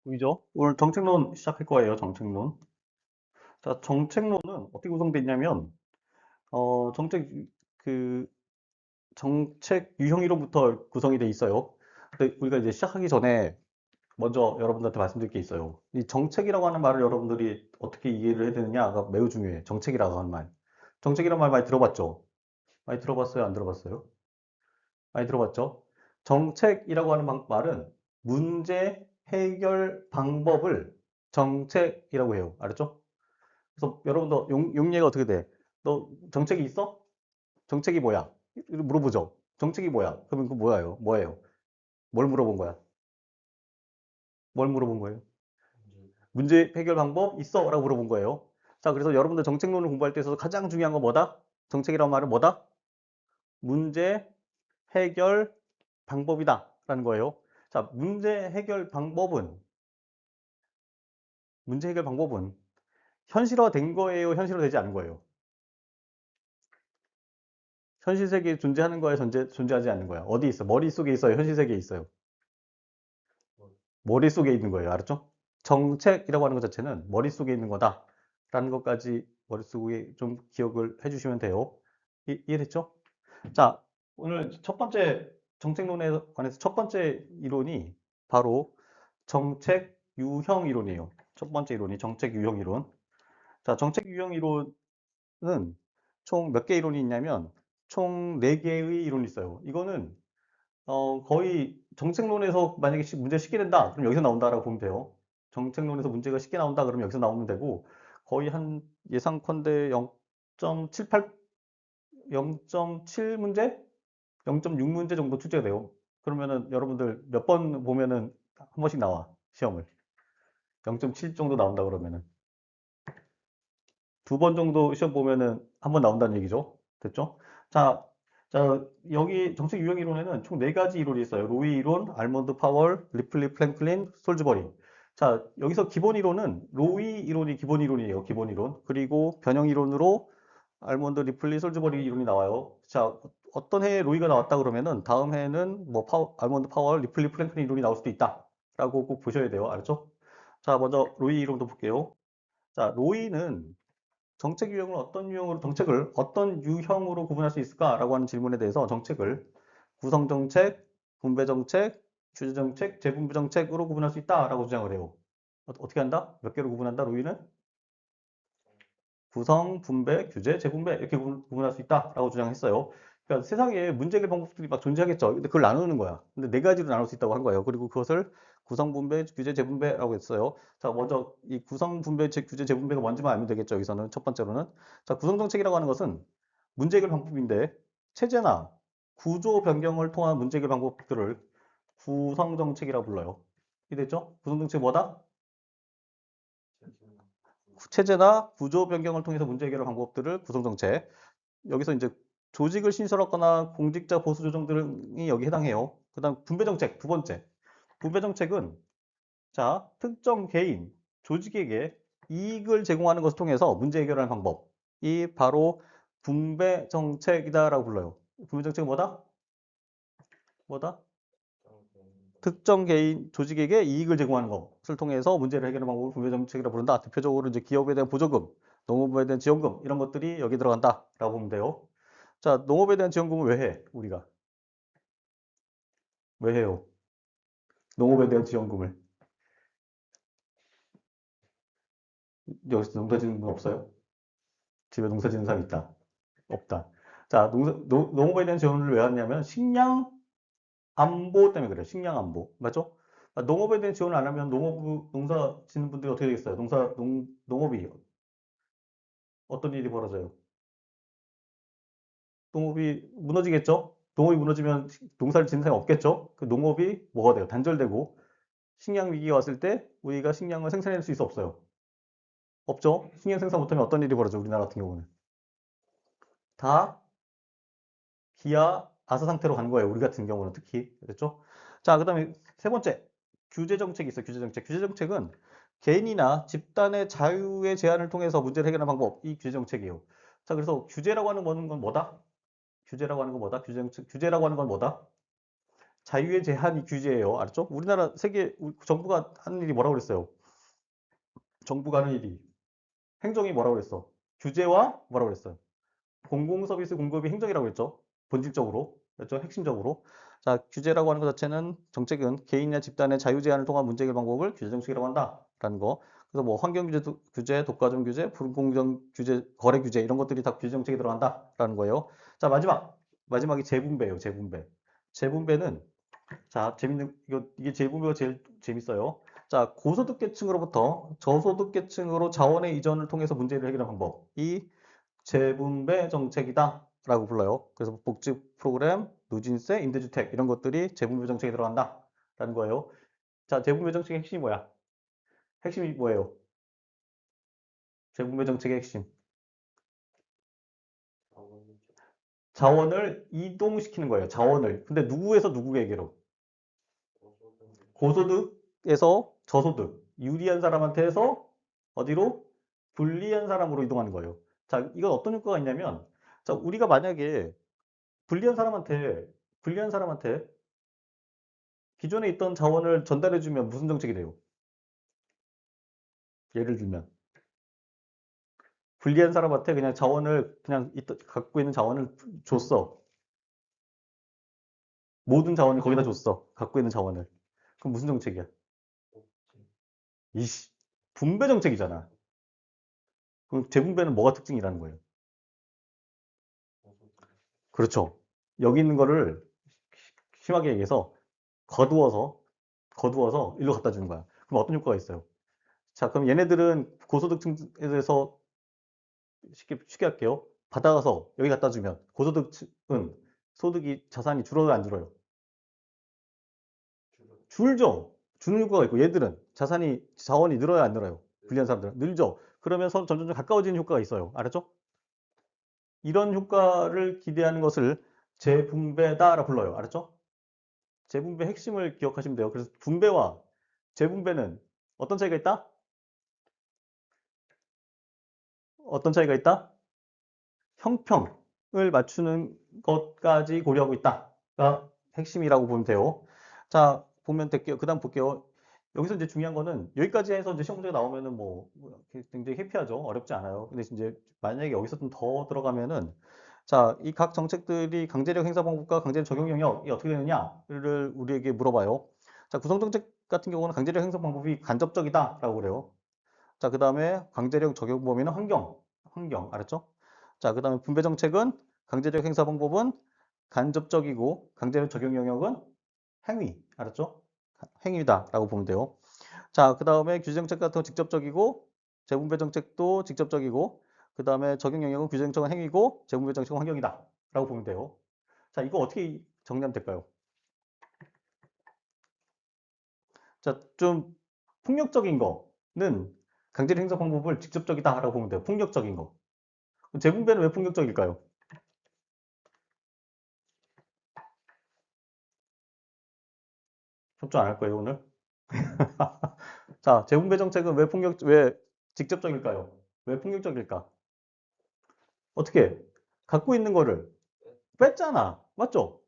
보이죠? 오늘 정책론 시작할 거예요, 정책론. 자, 정책론은 어떻게 구성되어 있냐면, 어, 정책, 그, 정책 유형이론부터 구성이 돼 있어요. 근데 우리가 이제 시작하기 전에 먼저 여러분들한테 말씀드릴 게 있어요. 이 정책이라고 하는 말을 여러분들이 어떻게 이해를 해야 되느냐가 매우 중요해. 정책이라고 하는 말. 정책이라는 말 많이 들어봤죠? 많이 들어봤어요? 안 들어봤어요? 많이 들어봤죠? 정책이라고 하는 말은 문제 해결 방법을 정책이라고 해요. 알았죠? 그래서 여러분도 용례가 어떻게 돼? 너 정책이 있어? 정책이 뭐야? 이렇게 물어보죠. 정책이 뭐야? 그러면 그 뭐예요? 뭐예요? 뭘 물어본 거야? 뭘 물어본 거예요? 문제 해결 방법 있어? 라고 물어본 거예요. 자, 그래서 여러분들 정책론을 공부할 때 있어서 가장 중요한 건 뭐다? 정책이란 말은 뭐다? 문제 해결 방법이다. 라는 거예요. 자, 문제 해결 방법은 현실화된 거예요? 현실화되지 않은 거예요? 현실 세계에 존재하는 거예요? 존재하지 않는 거야? 어디 있어? 머릿속에 있어요? 현실 세계에 있어요? 머릿속에 있는 거예요. 알았죠? 정책이라고 하는 것 자체는 머릿속에 있는 거다라는 것까지 머릿속에 좀 기억을 해주시면 돼요. 이해됐죠? 자, 오늘 첫 번째 정책론에 관해서 첫 번째 이론이 바로 정책 유형 이론이에요. 첫 번째 이론이 정책 유형 이론. 자, 정책 유형 이론은 총 몇 개 이론이 있냐면 총 4개의 이론이 있어요. 이거는 거의 정책론에서 만약에 문제 쉽게 된다, 그럼 여기서 나온다라고 보면 돼요. 정책론에서 문제가 쉽게 나온다, 그러면 여기서 나오면 되고, 거의 한 예상컨대 0.78, 0.7 문제? 0.6 문제 정도 출제가 돼요. 그러면은 여러분들 몇 번 보면은 한 번씩 나와, 시험을. 0.7 정도 나온다 그러면은. 2번 정도 시험 보면은 한 번 나온다는 얘기죠. 됐죠? 자, 자, 여기 정책 유형 이론에는 총 4가지 이론이 있어요. 로이 이론, 알몬드 파월, 리플리 플랭클린, 솔즈버리. 자, 여기서 기본 이론은 로이 이론이 기본 이론이에요. 기본 이론. 그리고 변형 이론으로 알몬드, 리플리, 솔즈버리 이론이 나와요. 자, 어떤 해에 로이가 나왔다 그러면은 다음 해에는 뭐 알몬드 파월, 리플리 플랭클린 이론이 나올 수도 있다. 라고 꼭 보셔야 돼요. 알았죠? 자, 먼저 로이 이론도 볼게요. 자, 로이는 정책을 어떤 유형으로 구분할 수 있을까라고 하는 질문에 대해서 정책을 구성정책, 분배정책, 규제정책, 재분배정책으로 구분할 수 있다라고 주장을 해요. 어떻게 한다? 몇 개로 구분한다? 로이는 구성, 분배, 규제, 재분배 이렇게 구분할 수 있다라고 주장했어요. 그러니까 세상에 문제 해결 방법들이 막 존재하겠죠. 근데 그걸 나누는 거야. 근데 4가지로 나눌 수 있다고 한 거예요. 그리고 그것을 구성, 분배, 규제, 재분배라고 했어요. 자, 먼저 이 구성, 분배, 규제, 재분배가 뭔지만 알면 되겠죠. 여기서는 첫 번째로는. 자, 구성 정책이라고 하는 것은 문제 해결 방법인데 체제나 구조 변경을 통한 문제 해결 방법들을 구성 정책이라고 불러요. 이해됐죠? 구성 정책이 뭐다? 체제나 구조 변경을 통해서 문제 해결 방법들을 구성 정책. 여기서 이제 조직을 신설하거나 공직자 보수 조정들이 여기 해당해요. 그다음 분배 정책 두 번째. 분배 정책은 자, 특정 개인, 조직에게 이익을 제공하는 것을 통해서 문제 해결하는 방법이 바로 분배 정책이다라고 불러요. 분배 정책은 뭐다? 뭐다? 특정 개인, 조직에게 이익을 제공하는 것을 통해서 문제를 해결하는 방법을 분배 정책이라고 부른다. 대표적으로 이제 기업에 대한 보조금, 농업에 대한 지원금 이런 것들이 여기 들어간다라고 보면 돼요. 자, 농업에 대한 지원금은 왜 해? 우리가 왜 해요? 농업에 대한 지원금을. 여기서 농사 짓는 분 없어요? 집에 농사 짓는 사람 있다. 없다. 자, 농업에 대한 지원을 왜 하냐면 식량 안보 때문에 그래요. 식량 안보. 맞죠? 아, 농업에 대한 지원을 안 하면 농사 짓는 분들이 어떻게 되겠어요? 농업이 어떤 일이 벌어져요? 농업이 무너지겠죠? 농업이 무너지면 농사를 짓는 사람이 없겠죠? 그 농업이 뭐가 돼요? 단절되고 식량 위기가 왔을 때 우리가 식량을 생산할 수 있어 없어요? 없죠? 식량 생산 못하면 어떤 일이 벌어져? 우리나라 같은 경우는. 다 기아 아사 상태로 가는 거예요. 우리 같은 경우는 특히. 그렇죠? 자, 그다음에 세 번째. 규제 정책이 있어요. 규제 정책. 규제 정책은 개인이나 집단의 자유의 제한을 통해서 문제를 해결하는 방법. 이 규제 정책이에요. 자, 그래서 규제라고 하는 건 뭐다? 규제라고 하는 건 뭐다? 규제 정책. 규제라고 하는 건 뭐다? 자유의 제한이 규제예요. 알았죠? 우리나라 정부가 하는 일이 뭐라고 그랬어요? 정부가 하는 일이 행정이 뭐라고 그랬어? 규제와 뭐라고 그랬어요? 공공 서비스 공급이 행정이라고 그랬죠. 본질적으로. 그렇죠? 핵심적으로. 자, 규제라고 하는 것 자체는 정책은 개인이나 집단의 자유 제한을 통한 문제 해결 방법을 규제 정책이라고 한다라는 거. 그래서 뭐 환경 규제, 독과점 규제, 불공정 규제, 거래 규제 이런 것들이 다 규제 정책에 들어간다라는 거예요. 자, 마지막이 재분배예요. 재분배. 재분배는 자, 이게 재분배가 제일 재밌어요. 자, 고소득 계층으로부터 저소득 계층으로 자원의 이전을 통해서 문제를 해결하는 방법. 이 재분배 정책이다 라고 불러요. 그래서 복지 프로그램, 누진세, 임대주택 이런 것들이 재분배 정책에 들어간다 라는 거예요. 자, 재분배 정책의 핵심이 뭐야? 핵심이 뭐예요? 재분배 정책의 핵심. 자원을 이동시키는 거예요. 자원을. 근데 누구에서 누구에게로? 고소득에서 저소득. 유리한 사람한테서 어디로? 불리한 사람으로 이동하는 거예요. 자, 이건 어떤 효과가 있냐면, 자, 우리가 만약에 불리한 사람한테 기존에 있던 자원을 전달해주면 무슨 정책이 돼요? 예를 들면 불리한 사람한테 그냥 갖고 있는 자원을 줬어. 모든 자원을 거기다 줬어. 갖고 있는 자원을. 그럼 무슨 정책이야? 이씨, 분배 정책이잖아. 그럼 재분배는 뭐가 특징이라는 거예요? 그렇죠. 여기 있는 거를 심하게 얘기해서 거두어서 일로 갖다 주는 거야. 그럼 어떤 효과가 있어요? 자, 그럼 얘네들은 고소득층에서 쉽게 할게요. 받아가서 여기 갖다 주면 고소득층은 자산이 줄어요, 안 줄어요? 줄죠. 주는 효과가 있고 얘들은 자원이 늘어요, 안 늘어요? 불리한 사람들은 늘죠. 그러면서 점점 가까워지는 효과가 있어요. 알았죠? 이런 효과를 기대하는 것을 재분배다라 불러요. 알았죠? 재분배 핵심을 기억하시면 돼요. 그래서 분배와 재분배는 어떤 차이가 있다? 어떤 차이가 있다? 형평을 맞추는 것까지 고려하고 있다가 핵심이라고 보면 돼요. 자, 보면 될게요. 그 다음 볼게요. 여기서 이제 중요한 거는 여기까지 해서 이제 시험 문제가 나오면은 뭐 굉장히 해피하죠. 어렵지 않아요. 근데 이제 만약에 여기서 좀 더 들어가면은 자, 이 각 정책들이 강제력 행사 방법과 강제력 적용 영역이 어떻게 되느냐를 우리에게 물어봐요. 자, 구성정책 같은 경우는 강제력 행사 방법이 간접적이다라고 그래요. 자, 그 다음에 강제력 적용 범위는 환경, 알았죠? 자, 그 다음에 분배 정책은 강제력 행사 방법은 간접적이고 강제력 적용 영역은 행위, 알았죠? 행위다라고 보면 돼요. 자, 그 다음에 규제 정책 같은 건 직접적이고 재분배 정책도 직접적이고 그 다음에 적용 영역은 규제 정책은 행위고 재분배 정책은 환경이다라고 보면 돼요. 자, 이거 어떻게 정리하면 될까요? 자, 좀 폭력적인 거는 강제력 행사 방법을 직접적이다라고 보면 돼요. 폭력적인 거. 재분배는 왜 폭력적일까요? 협조 안 할 거예요, 오늘? 자, 재분배 정책은 왜 직접적일까요? 왜 폭력적일까? 어떻게? 갖고 있는 거를 뺐잖아. 맞죠?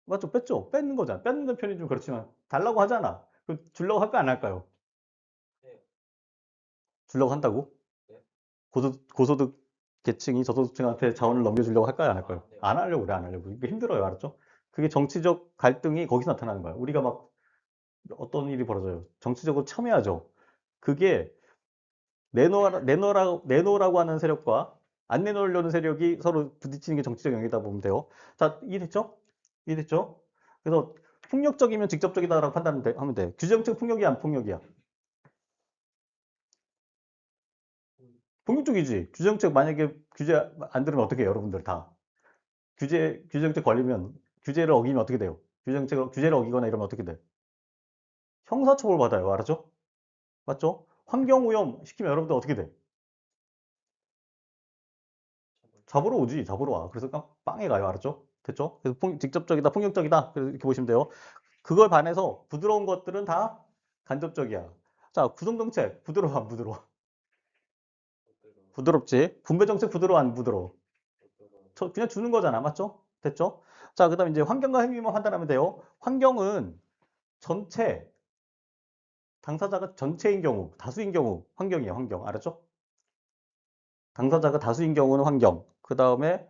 맞죠? 뺐죠? 뺏는 거잖아. 뺏는 편이 좀 그렇지만 달라고 하잖아. 주려고 할까 안 할까요? 주려고 한다고? 고소득 계층이 저소득층한테 자원을 넘겨주려고 할까요? 안 할까요? 안 하려고 그래, 안 하려고. 이게 힘들어요, 알았죠? 그게 정치적 갈등이 거기서 나타나는 거야. 우리가 막 어떤 일이 벌어져요. 정치적으로 첨예하죠. 그게 내놓으라고 하는 세력과 안 내놓으려는 세력이 서로 부딪히는 게 정치적 영역이다 보면 돼요. 자, 이해됐죠? 이해됐죠? 그래서 폭력적이면 직접적이다라고 하면 돼. 규제정책 폭력이야, 안 폭력이야? 폭력적이지. 규제정책 만약에 규제 안 들으면 어떻게 해요, 여러분들 다? 규제정책 걸리면 규제를 어기면 어떻게 돼요? 규제를 어기거나 이러면 어떻게 돼? 형사처벌 받아요, 알았죠? 맞죠? 환경오염 시키면 여러분들 어떻게 돼? 잡으러 오지, 잡으러 와. 그래서 빵에 가요, 알았죠? 됐죠? 그래서 직접적이다, 폭력적이다. 그래서 이렇게 보시면 돼요. 그걸 반해서 부드러운 것들은 다 간접적이야. 자, 구성정책 부드러워, 안 부드러워? 부드럽지. 분배정책 부드러워, 안 부드러워? 그냥 주는 거잖아, 맞죠? 됐죠? 자, 그다음 이제 환경과 행위만 판단하면 돼요. 환경은 전체 당사자가 전체인 경우, 다수인 경우 환경이에요. 환경. 알았죠? 당사자가 다수인 경우는 환경. 그 다음에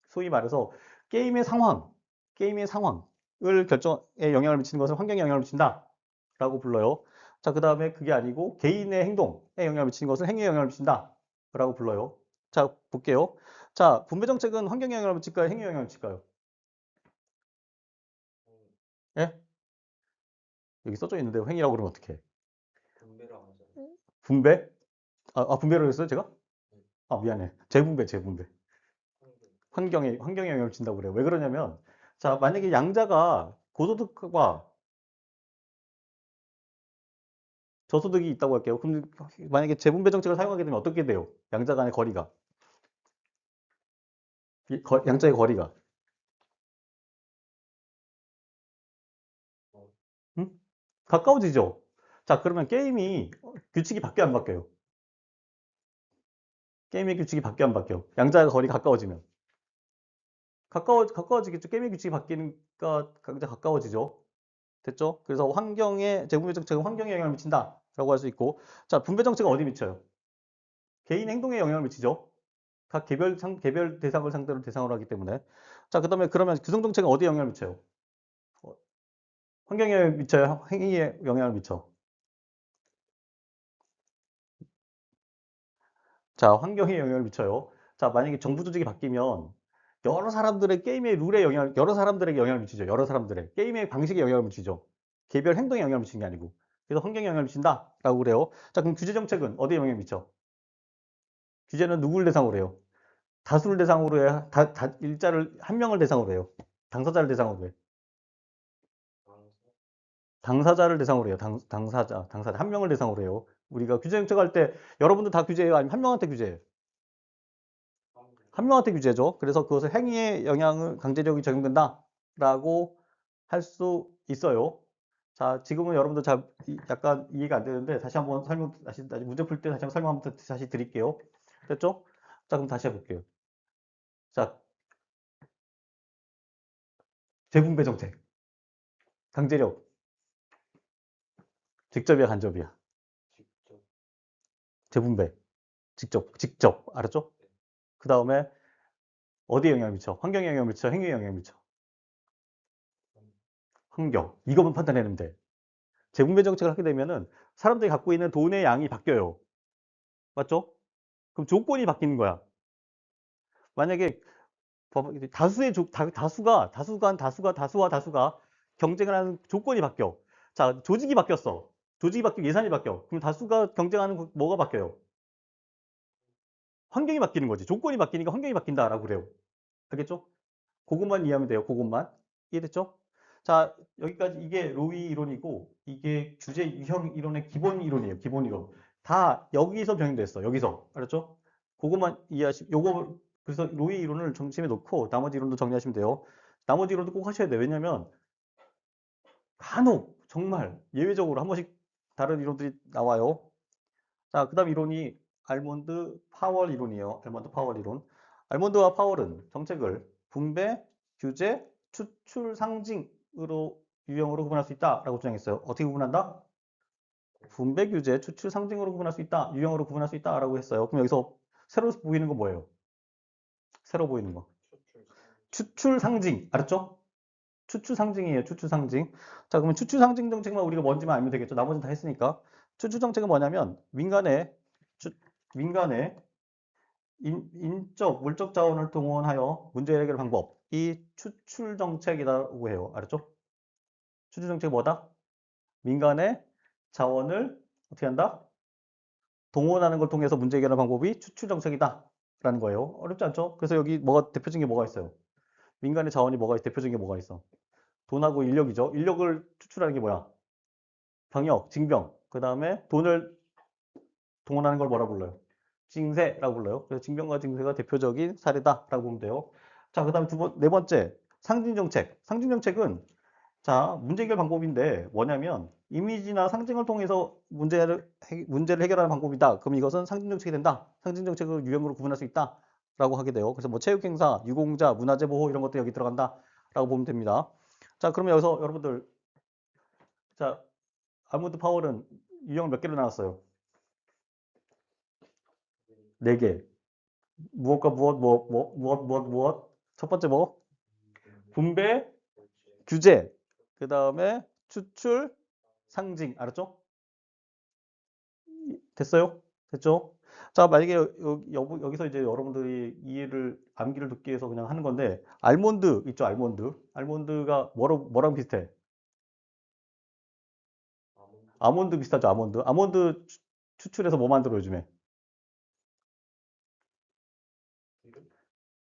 소위 말해서 게임의 상황, 게임의 상황을 결정에 영향을 미치는 것은 환경에 영향을 미친다라고 불러요. 자, 그 다음에 그게 아니고 개인의 행동에 영향을 미치는 것은 행위에 영향을 미친다라고 불러요. 자, 볼게요. 자, 분배 정책은 환경에 영향을 미칠까요? 행위에 영향을 미칠까요? 예? 여기 써져 있는데 행위라고 그러면 어떡해? 분배? 분배로 했어요, 제가? 미안해. 재분배. 환경에 영향을 준다고 그래요. 왜 그러냐면, 자, 만약에 양자가 고소득과 저소득이 있다고 할게요. 그럼 만약에 재분배 정책을 사용하게 되면 어떻게 돼요? 양자 간의 거리가. 양자의 거리가. 응? 가까워지죠? 자, 그러면 게임이 규칙이 바뀌어 안 바뀌어요? 게임의 규칙이 바뀌어 안 바뀌어? 양자의 거리 가까워지면. 가까워지겠죠? 게임의 규칙이 바뀌니까 양자 가까워지죠? 됐죠? 그래서 재분배 정책은 환경에 영향을 미친다라고 할 수 있고, 자, 분배 정책은 어디 미쳐요? 개인 행동에 영향을 미치죠. 각 개별 대상을 상대로 대상으로 하기 때문에. 자, 그다음에 그러면 규성 정책은 어디에 영향을 미쳐요? 어, 환경에 미쳐요? 행위에 영향을 미쳐? 자, 환경에 영향을 미쳐요. 자, 만약에 정부 조직이 바뀌면 여러 사람들의 게임의 룰에 여러 사람들에게 영향을 미치죠. 여러 사람들의 게임의 방식에 영향을 미치죠. 개별 행동에 영향을 미치는 게 아니고. 그래서 환경에 영향을 미친다라고 그래요. 자, 그럼 규제 정책은 어디에 영향을 미쳐? 규제는 누구를 대상으로 해요? 다수를 대상으로 해야 한 명을 대상으로 해요. 당사자를 대상으로 해. 당사자를 대상으로 해요. 당사자 한 명을 대상으로 해요. 우리가 규제 정책할 때 여러분도 다 규제해요? 아니면 한 명한테 규제해요? 한 명한테 규제죠. 그래서 그것을 행위에 영향을 강제력이 적용된다라고 할 수 있어요. 자, 지금은 여러분들 약간 이해가 안 되는데 다시 한번 다시 문제 풀 때 다시 한번 설명 한번 다시 드릴게요. 됐죠? 자, 그럼 다시 해볼게요. 자, 재분배 정책, 강제력, 직접이야, 간접이야? 재분배, 직접, 알았죠? 그 다음에 어디에 영향을 미쳐? 환경에 영향을 미쳐? 행위에 영향을 미쳐? 환경. 이것만 판단해내면 돼. 재분배 정책을 하게 되면은 사람들이 갖고 있는 돈의 양이 바뀌어요. 맞죠? 그럼 조건이 바뀌는 거야. 만약에 다수와 다수가 경쟁을 하는 조건이 바뀌어. 자, 조직이 바뀌었어. 조직이 바뀌고 예산이 바뀌어. 그럼 다수가 경쟁하는 뭐가 바뀌어요? 환경이 바뀌는 거지. 조건이 바뀌니까 환경이 바뀐다라고 그래요. 알겠죠? 그것만 이해하면 돼요. 그것만. 이해됐죠? 자, 여기까지 이게 로이 이론이고 이게 규제 유형 이론의 기본 이론이에요. 기본 이론. 다 여기서 병행됐어. 여기서. 알았죠? 그것만 요거 그래서 로이 이론을 중심에 놓고 나머지 이론도 정리하시면 돼요. 나머지 이론도 꼭 하셔야 돼요. 왜냐면 간혹 정말 예외적으로 한 번씩 다른 이론들이 나와요. 자, 그다음 이론이 알몬드 파월 이론이에요. 알몬드 파월 이론. 알몬드와 파월은 정책을 분배, 규제, 추출 상징으로 유형으로 구분할 수 있다라고 주장했어요. 어떻게 구분한다? 분배, 규제, 추출 상징으로 구분할 수 있다. 유형으로 구분할 수 있다라고 했어요. 그럼 여기서 새로 보이는 거 뭐예요? 새로 보이는 거. 추출 상징. 알았죠? 추출 상징이에요. 추출 상징. 자, 그러면 추출 상징 정책만 우리가 뭔지만 알면 되겠죠. 나머지는 다 했으니까. 추출 정책은 뭐냐면 민간의 인적, 물적 자원을 동원하여 문제 해결 방법. 이 추출 정책이라고 해요. 알았죠? 추출 정책이 뭐다? 민간의 자원을 어떻게 한다? 동원하는 걸 통해서 문제 해결하는 방법이 추출 정책이다. 라는 거예요. 어렵지 않죠? 그래서 여기 대표적인 게 뭐가 있어요? 민간의 자원이 대표적인 게 뭐가 있어? 돈하고 인력이죠. 인력을 추출하는 게 뭐야? 병역, 징병. 그 다음에 돈을 동원하는 걸 뭐라 불러요? 징세라고 불러요. 그래서 징병과 징세가 대표적인 사례다라고 보면 돼요. 자, 그 다음에 네 번째, 상징정책. 상징정책은 자, 문제 해결 방법인데 뭐냐면 이미지나 상징을 통해서 문제를 해결하는 방법이다. 그럼 이것은 상징정책이 된다. 상징정책을 유형으로 구분할 수 있다. 라고 하게 돼요. 그래서 뭐 체육행사, 유공자, 문화재 보호 이런 것도 여기 들어간다라고 보면 됩니다. 자, 그러면 여기서 여러분들, 자, 알몬드 파월은 유형 몇 개로 나왔어요? 네 개. 무엇과 무엇. 첫 번째 뭐? 분배, 규제. 그 다음에 추출, 상징. 알았죠? 됐어요? 됐죠? 자, 만약에 여기서 이제 여러분들이 이해를, 암기를 돕기 위해서 그냥 하는 건데, 알몬드 있죠? 알몬드. 알몬드가 뭐랑 비슷해? 아몬드 비슷하죠? 아몬드. 아몬드 추출해서 뭐 만들어 요즘에?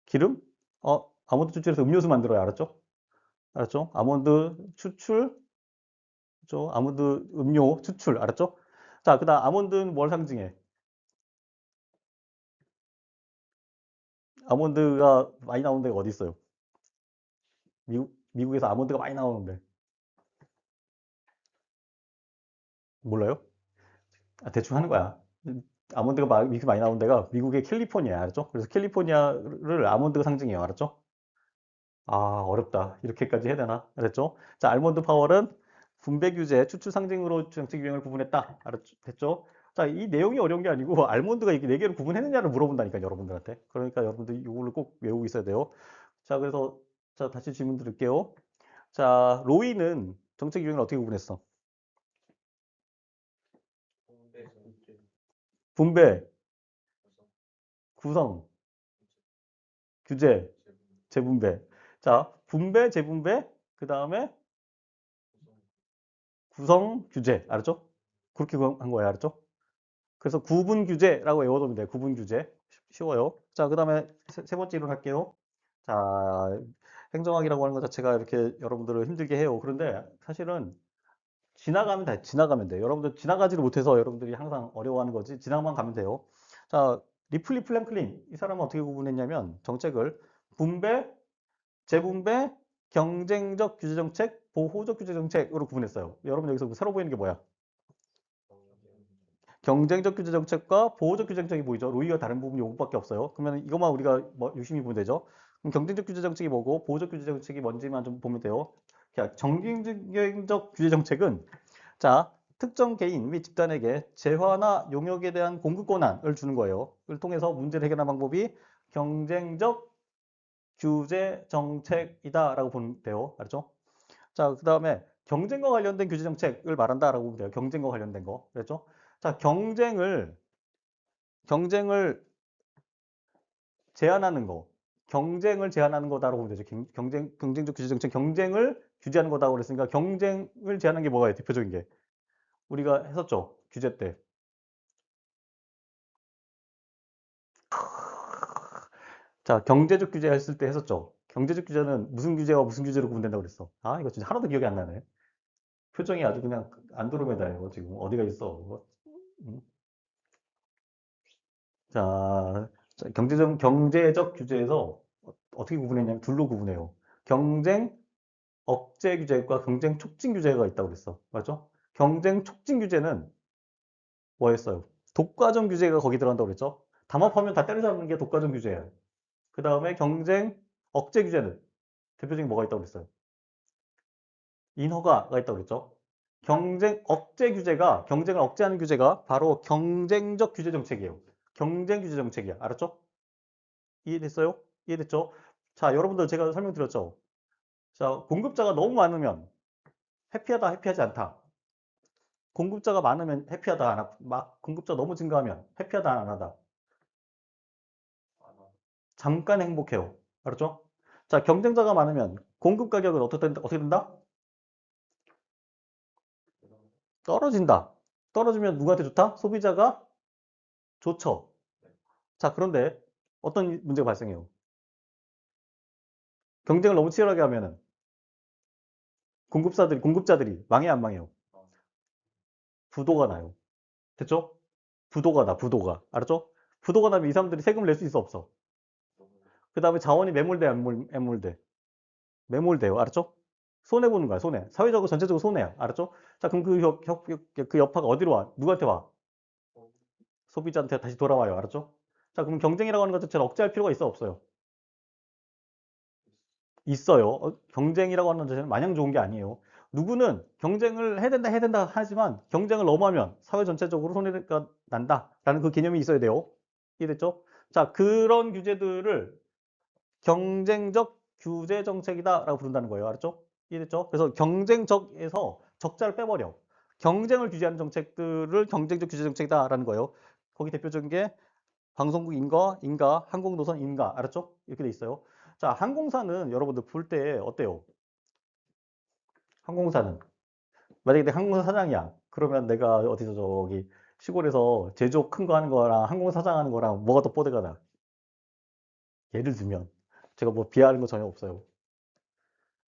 기름? 아몬드 추출해서 음료수 만들어요. 알았죠? 알았죠? 아몬드 추출, 그죠? 아몬드 음료 추출. 알았죠? 자, 그 다음 아몬드는 뭘 상징해? 아몬드가 많이 나오는 데가 어디 있어요? 미국에서 아몬드가 많이 나오는데. 몰라요? 아, 대충 하는 거야. 아몬드가 미국에 많이 나오는 데가 미국의 캘리포니아. 알았죠? 그래서 캘리포니아를 아몬드가 상징해요. 알았죠? 아, 어렵다. 이렇게까지 해야 되나? 알았죠? 자, 알몬드 파월은 분배 규제, 추출 상징으로 정책 유형을 구분했다. 알았죠? 됐죠? 자, 이 내용이 어려운 게 아니고 알몬드가 이렇게 네 개를 구분했느냐를 물어본다니까, 여러분들한테. 그러니까 여러분들 이걸로 꼭 외우고 있어야 돼요. 자, 그래서 자, 다시 질문 드릴게요. 자, 로이는 정책 유형을 어떻게 구분했어? 분배, 구성, 규제, 재분배. 자, 분배, 재분배, 그 다음에 구성, 규제. 알았죠? 그렇게 한 거예요. 알았죠? 그래서 구분 규제라고 외워두면 돼요. 구분 규제. 쉬워요. 자, 그 다음에 세 번째 이론 할게요. 자, 행정학이라고 하는 것 자체가 이렇게 여러분들을 힘들게 해요. 그런데 사실은 지나가면 돼요. 여러분들 지나가지를 못해서 여러분들이 항상 어려워하는 거지. 지나만 가면 돼요. 자, 리플리 플랭클린. 이 사람은 어떻게 구분했냐면 정책을 분배, 재분배, 경쟁적 규제정책, 보호적 규제정책으로 구분했어요. 여러분 여기서 새로 보이는 게 뭐야? 경쟁적 규제 정책과 보호적 규제 정책이 보이죠. 로이가 다른 부분이 요것밖에 없어요. 그러면 이것만 우리가 뭐 유심히 보면 되죠. 그럼 경쟁적 규제 정책이 뭐고 보호적 규제 정책이 뭔지만 좀 보면 돼요. 자, 경쟁적 규제 정책은 자, 특정 개인 및 집단에게 재화나 용역에 대한 공급 권한을 주는 거예요. 그걸 통해서 문제를 해결하는 방법이 경쟁적 규제 정책이다라고 보면 돼요. 알았죠? 자, 그 다음에 경쟁과 관련된 규제 정책을 말한다라고 보면 돼요. 경쟁과 관련된 거. 그랬죠? 자, 경쟁을 제한하는 거. 경쟁을 제한하는 거다라고 보면 되죠. 경쟁적 규제 정책, 경쟁을 규제하는 거다고 그랬으니까 경쟁을 제한하는 게 뭐가 대표적인 게? 우리가 했었죠. 규제 때. 자, 경제적 규제 했을 때 했었죠. 경제적 규제는 무슨 규제와 무슨 규제로 구분된다고 그랬어. 아, 이거 진짜 하나도 기억이 안 나네. 표정이 아주 그냥 안드로메다예요. 지금 어디가 있어. 음. 자, 경제적 규제에서 어떻게 구분했냐면 둘로 구분해요. 경쟁 억제 규제과 경쟁 촉진 규제가 있다고 그랬어. 맞죠? 경쟁 촉진 규제는 뭐였어요? 독과점 규제가 거기 들어간다고 그랬죠? 담합하면 다 때려잡는 게 독과점 규제예요. 그 다음에 경쟁 억제 규제는 대표적인 뭐가 있다고 그랬어요? 인허가가 있다고 그랬죠? 경쟁 억제 규제가 경쟁을 억제하는 규제가 바로 경쟁적 규제 정책이에요. 경쟁 규제 정책이야. 알았죠? 이해됐어요? 이해됐죠? 자, 여러분들 제가 설명드렸죠? 자, 공급자가 너무 많으면 해피하다, 해피하지 않다. 공급자가 많으면 해피하다, 안 하다. 막 공급자 너무 증가하면 해피하다, 안 하다. 잠깐 행복해요. 알았죠? 자, 경쟁자가 많으면 공급 가격은 어떻게 된다? 떨어진다. 떨어지면 누구한테 좋다? 소비자가 좋죠. 자, 그런데 어떤 문제가 발생해요? 경쟁을 너무 치열하게 하면은 공급자들이 망해, 안 망해요? 부도가 나요. 됐죠? 부도가 나, 부도가. 알았죠? 부도가 나면 이 사람들이 세금을 낼 수 있어, 없어? 그 다음에 자원이 매몰돼, 안 몰돼? 매몰돼요. 알았죠? 손해보는 거야, 손해. 사회적으로, 전체적으로 손해야. 알았죠? 자, 그럼 그 여파가 어디로 와? 누구한테 와? 소비자한테 다시 돌아와요. 알았죠? 자, 그럼 경쟁이라고 하는 것 자체를 억제할 필요가 있어, 없어요? 있어요. 경쟁이라고 하는 자체는 마냥 좋은 게 아니에요. 누구는 경쟁을 해야 된다 하지만 경쟁을 너무 하면 사회 전체적으로 손해가 난다라는 그 개념이 있어야 돼요. 이해됐죠? 자, 그런 규제들을 경쟁적 규제 정책이다라고 부른다는 거예요. 알았죠? 이해됐죠? 그래서 경쟁적에서 적자를 빼버려. 경쟁을 규제하는 정책들을 경쟁적 규제 정책이다라는 거예요. 거기 대표적인 게 방송국 인가, 항공노선 인가. 알았죠? 이렇게 돼 있어요. 자, 항공사는 여러분들 볼 때 어때요? 항공사는 만약에 내가 항공사 사장이야. 그러면 내가 어디서 저기 시골에서 제조업 큰 거 하는 거랑 항공사 사장 하는 거랑 뭐가 더 뽀대가 나? 예를 들면 제가 뭐 비하하는 거 전혀 없어요.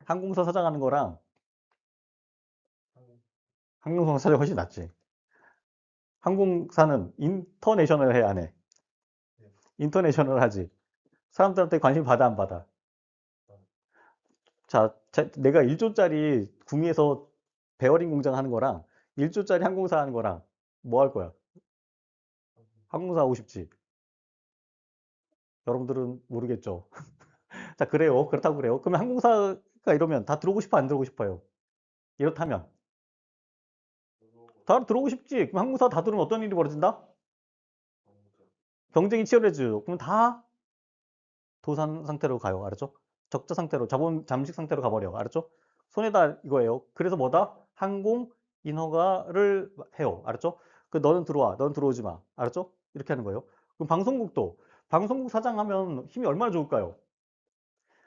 항공사 사장 하는 거랑 항공사 사장이 훨씬 낫지. 항공사는 인터내셔널 해, 안 해? 인터내셔널 하지. 사람들한테 관심 받아, 안 받아? 자, 내가 1조짜리 구미에서 베어링 공장 하는 거랑 1조짜리 항공사 하는 거랑 뭐 할 거야? 항공사 하고 싶지. 여러분들은 모르겠죠. 자, 그래요. 그렇다고 그래요. 그러면 항공사가 이러면 다 들어오고 싶어, 안 들어오고 싶어요? 이렇다면. 다 들어오고 싶지. 그럼 항공사 다 들어오면 어떤 일이 벌어진다? 경쟁이 치열해지죠. 그럼 다 도산 상태로 가요. 알았죠? 적자 상태로, 자본 잠식 상태로 가버려. 알았죠? 손해다 이거예요. 그래서 뭐다? 항공 인허가를 해요. 알았죠? 그 너는 들어와. 너는 들어오지 마. 알았죠? 이렇게 하는 거예요. 그럼 방송국도 방송국 사장 하면 힘이 얼마나 좋을까요?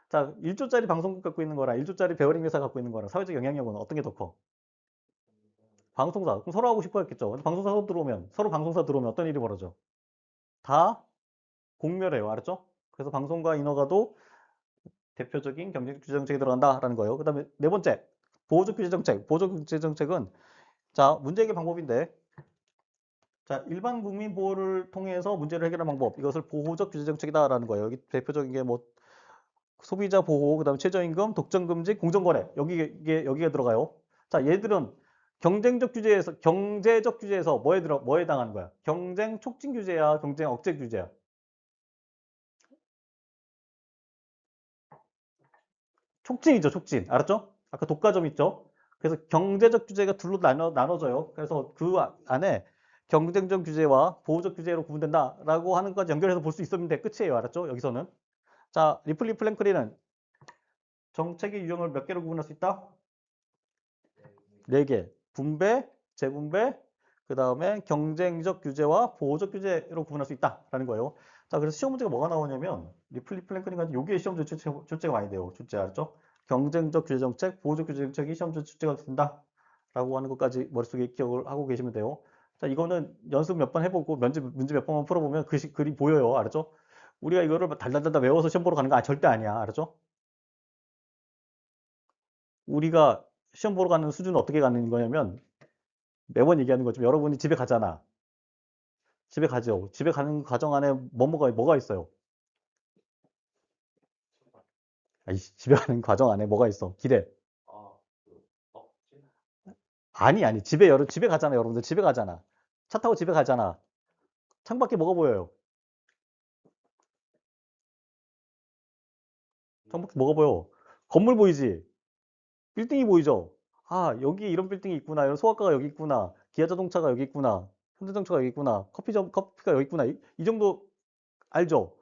자, 1조짜리 방송국 갖고 있는 거랑 1조짜리 베어링 회사 갖고 있는 거랑 사회적 영향력은 어떤 게 더 커? 방송사. 그럼 서로 하고 싶어 했겠죠. 방송사 서로 들어오면, 서로 방송사 들어오면 어떤 일이 벌어져? 다 공멸해요. 알았죠? 그래서 방송과 인허가도 대표적인 경쟁 규제 정책에 들어간다라는 거예요. 그다음에 네 번째, 보호적 규제 정책. 보호적 규제 정책은 자, 문제 해결 방법인데 자, 일반 국민 보호를 통해서 문제를 해결하는 방법. 이것을 보호적 규제 정책이다라는 거예요. 여기 대표적인 게 뭐 소비자 보호, 그다음에 최저임금, 독점 금지, 공정거래. 여기가 들어가요. 자, 얘들은 경제적 규제에서 뭐에 해당하는 거야? 경쟁 촉진 규제야, 경쟁 억제 규제야. 촉진이죠, 촉진. 알았죠? 아까 독과점 있죠? 그래서 경제적 규제가 둘로 나눠져요. 그래서 그 안에 경쟁적 규제와 보호적 규제로 구분된다라고 하는 것까지 연결해서 볼 수 있었는데 끝이에요. 알았죠? 여기서는. 자, 리플리 플랭크리는 정책의 유형을 몇 개로 구분할 수 있다? 네 개. 분배, 재분배, 그 다음에 경쟁적 규제와 보호적 규제로 구분할 수 있다라는 거예요. 자, 그래서 시험 문제가 뭐가 나오냐면 리플리 플랭크링 같은 요게 시험 출제가 많이 돼요. 출제 알죠? 경쟁적 규제 정책, 보호적 규제 정책이 시험 출제가 된다라고 하는 것까지 머릿속에 기억을 하고 계시면 돼요. 자, 이거는 연습 몇 번 해보고 문제 몇 번만 풀어보면 글이 보여요. 알았죠? 우리가 이거를 달달달달 외워서 시험 보러 가는 거 절대 아니야. 알았죠? 우리가 시험 보러 가는 수준은 어떻게 가는 거냐면 매번 얘기하는 거지만 여러분이 집에 가잖아. 집에 가죠. 집에 가는 과정 안에 뭐가 있어요? 아이, 집에 가는 과정 안에 뭐가 있어? 길에. 아니. 집에 가잖아. 여러분들 집에 가잖아. 차 타고 집에 가잖아. 창밖에 뭐가 보여요? 창밖에 뭐가 보여? 건물 보이지? 빌딩이 보이죠? 아, 여기 이런 빌딩이 있구나. 이런 소아과가 여기 있구나. 기아 자동차가 여기 있구나. 현대자동차가 여기 있구나. 커피가 여기 있구나. 이 정도 알죠?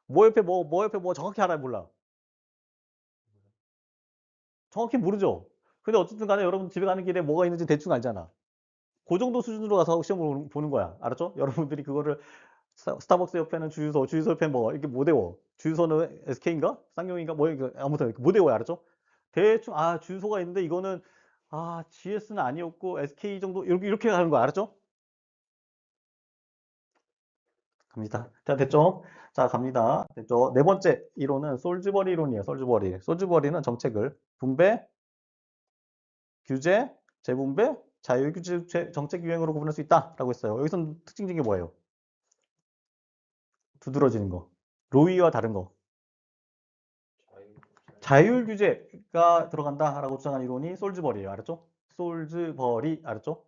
뭐 옆에 뭐 정확히 알아요, 몰라? 정확히 모르죠? 근데 어쨌든 간에 여러분 집에 가는 길에 뭐가 있는지 대충 알잖아. 그 정도 수준으로 가서 시험을 보는 거야. 알았죠? 여러분들이 그거를 스타벅스 옆에는 주유소 옆에는 뭐 이렇게 못 외워. 주유소는 SK인가? 쌍용인가? 뭐 이거 아무튼 못 외워요. 알았죠? 대충 주유소가 있는데 이거는 GS는 아니었고 SK 정도 이렇게 가는 거야. 알았죠? 갑니다. 자, 됐죠? 자, 갑니다. 됐죠? 네 번째 이론은 솔즈버리 이론이에요. 솔즈버리. 솔즈버리는 정책을 분배, 규제, 재분배, 자율규제 정책 유행으로 구분할 수 있다라고 했어요. 여기서 특징적인 게 뭐예요? 두드러지는 거. 로이와 다른 거. 자율규제가 들어간다라고 주장한 이론이 솔즈버리예요. 알았죠? 솔즈버리 알았죠?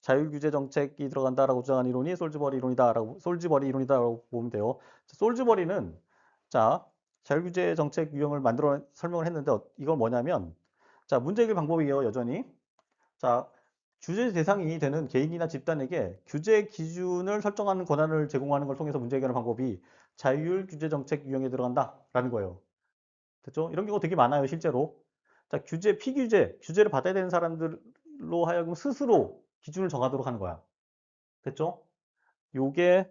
자율규제 정책이 들어간다라고 주장한 이론이 솔즈버리 이론이다라고 보면 돼요. 솔즈버리는 자 자율규제 정책 유형을 만들어 설명을 했는데 이건 뭐냐면 자 문제 해결 방법이에요. 여전히 자 규제 대상이 되는 개인이나 집단에게 규제 기준을 설정하는 권한을 제공하는 걸 통해서 문제 해결하는 방법이 자율규제 정책 유형에 들어간다라는 거예요. 됐죠? 이런 경우 되게 많아요, 실제로. 자, 규제를 받아야 되는 사람들로 하여금 스스로 기준을 정하도록 하는 거야. 됐죠? 요게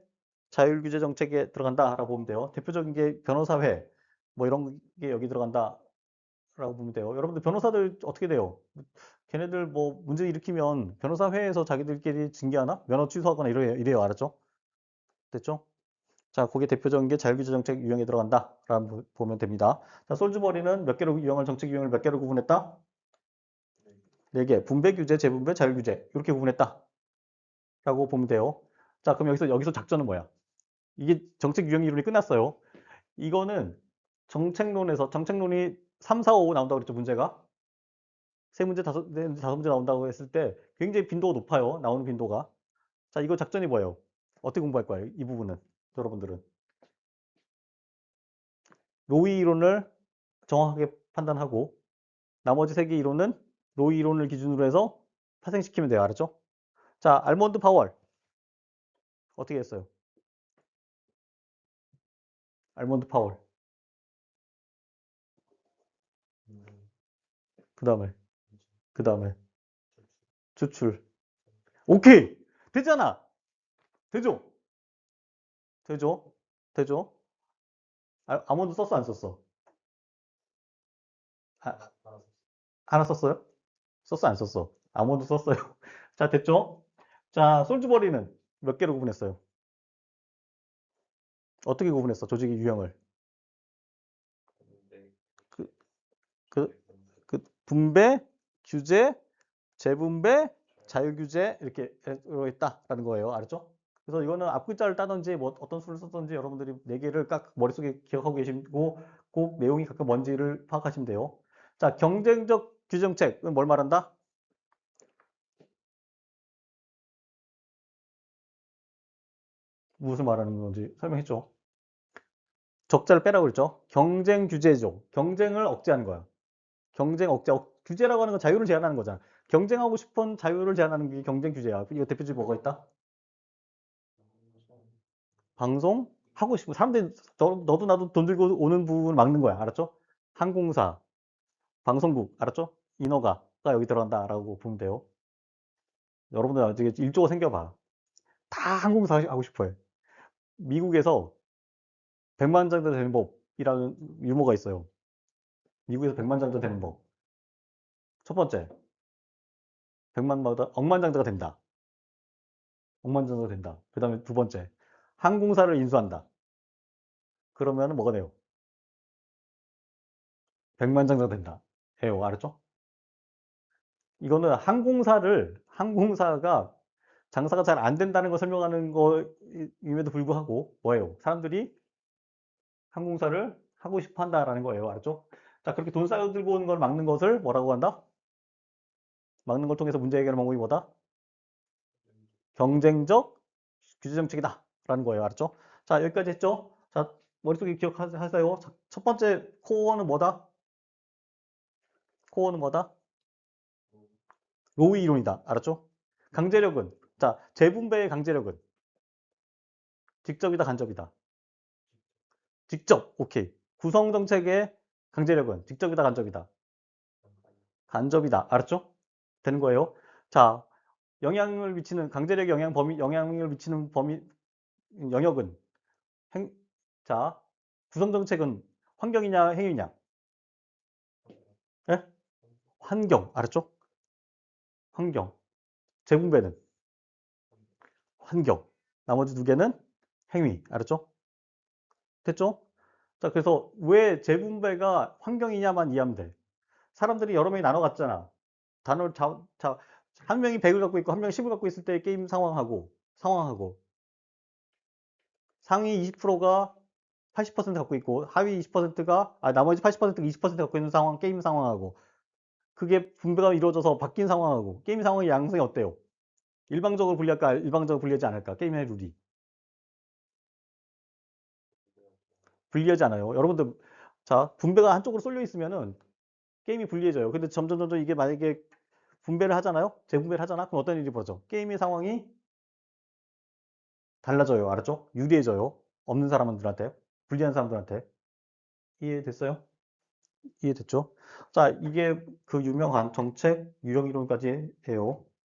자율규제 정책에 들어간다라고 보면 돼요. 대표적인 게 변호사회, 뭐 이런 게 여기 들어간다라고 보면 돼요. 여러분들 변호사들 어떻게 돼요? 걔네들 뭐 문제 일으키면 변호사회에서 자기들끼리 징계하나? 면허 취소하거나 이래요. 알았죠? 됐죠? 자, 그게 대표적인 게 자율규제 정책 유형에 들어간다라고 보면 됩니다. 자, 솔즈버리는 몇 개로 유형을 정책 유형을 몇 개로 구분했다? 네 개. 분배 규제, 재분배, 자율규제 이렇게 구분했다라고 보면 돼요. 자, 그럼 여기서 작전은 뭐야? 이게 정책 유형 이론이 끝났어요. 이거는 정책론이 3, 4, 5 나온다고 그랬죠, 문제가. 세 문제, 다섯 문제 나온다고 했을 때 굉장히 빈도가 높아요. 나오는 빈도가. 자, 이거 작전이 뭐예요? 어떻게 공부할 거예요? 이 부분은 여러분들은 로이 이론을 정확하게 판단하고 나머지 세 개 이론은 로이 이론을 기준으로 해서 파생시키면 돼요. 알았죠? 자, 알몬드 파월 어떻게 했어요? 알몬드 파월. 그다음에 그다음에 추출. 오케이. 되잖아. 되죠? 되죠? 되죠? 아몬드 썼어 안 썼어? 아, 하나 썼어요? 썼어 안 썼어? 아몬드 썼어요. 자, 됐죠? 자, 솔즈버리는 몇 개로 구분했어요? 어떻게 구분했어? 조직의 유형을. 그, 그, 분배, 규제, 재분배, 자율규제 이렇게 했다라는 거예요. 알았죠? 그래서 이거는 앞글자를 따든지 뭐 어떤 수를 썼든지 여러분들이 네 개를 딱 머릿속에 기억하고 계시고 꼭 내용이 각각 뭔지를 파악하시면 돼요. 자, 경쟁적 규정책은 뭘 말한다? 무슨 말하는 건지 설명했죠. 적자를 빼라고 그랬죠. 경쟁 규제죠. 경쟁을 억제하는 거야. 경쟁 억제, 규제라고 하는 건 자유를 제한하는 거잖아. 경쟁하고 싶은 자유를 제한하는 게 경쟁 규제야. 이거 대표적인 뭐가 있다? 방송 하고 싶은 사람들이 너도 나도 돈 들고 오는 부분 막는 거야. 알았죠? 항공사, 방송국, 알았죠? 인허가가 여기 들어간다라고 보면 돼요. 여러분들 나중에 일조가 생겨봐. 다 항공사 하고 싶어 해. 미국에서 백만장자 되는 법이라는 유머가 있어요. 미국에서 백만장자 되는 법. 첫 번째, 백만마다 억만장자가 된다. 억만장자가 된다. 그 다음에 두 번째, 항공사를 인수한다. 그러면 뭐가 돼요? 백만장자가 된다. 해요. 알았죠? 이거는 항공사가 장사가 잘 안 된다는 걸 설명하는 거임에도 불구하고 뭐예요? 사람들이 항공사를 하고 싶어 한다라는 거예요. 알았죠? 자, 그렇게 돈 쌓여들고 오는 걸 막는 것을 뭐라고 한다? 막는 걸 통해서 문제 해결 방법이 뭐다? 경쟁적 규제 정책이다. 라는 거예요. 알았죠? 자, 여기까지 했죠? 자, 머릿속에 기억하세요. 자, 첫 번째 코어는 뭐다? 코어는 뭐다? 로우 이론이다. 알았죠? 강제력은 자, 재분배의 강제력은 직접이다, 간접이다. 직접. 오케이. 구성 정책의 강제력은 직접이다, 간접이다. 간접이다. 알았죠? 되는 거예요. 자, 영향을 미치는 범위 영역은 행, 자, 구성 정책은 환경이냐, 행위냐? 예? 환경. 알았죠? 환경. 재분배는 환경. 나머지 두 개는 행위. 알았죠? 됐죠? 자, 그래서 왜 재분배가 환경이냐만 이해하면 돼. 사람들이 여러 명이 나눠 갔잖아. 한 명이 100을 갖고 있고 한 명이 10을 갖고 있을 때 게임 상황하고 상위 20%가 80% 갖고 있고 하위 20%가 나머지 80%가 20% 갖고 있는 상황 게임 상황하고 그게 분배가 이루어져서 바뀐 상황하고 게임 상황의 양상이 어때요? 일방적으로 분리할까, 일방적으로 분리하지 않을까? 게임의 룰이. 분리하지 않아요. 여러분들, 자, 분배가 한쪽으로 쏠려 있으면은 게임이 불리해져요. 근데 점점 이게 만약에 분배를 하잖아요? 재분배를 하잖아? 그럼 어떤 일이 벌어져? 게임의 상황이 달라져요. 알았죠? 유리해져요. 없는 사람들한테, 불리한 사람들한테. 이해됐어요? 이해됐죠? 자, 이게 그 유명한 정책 유형 이론까지 해요.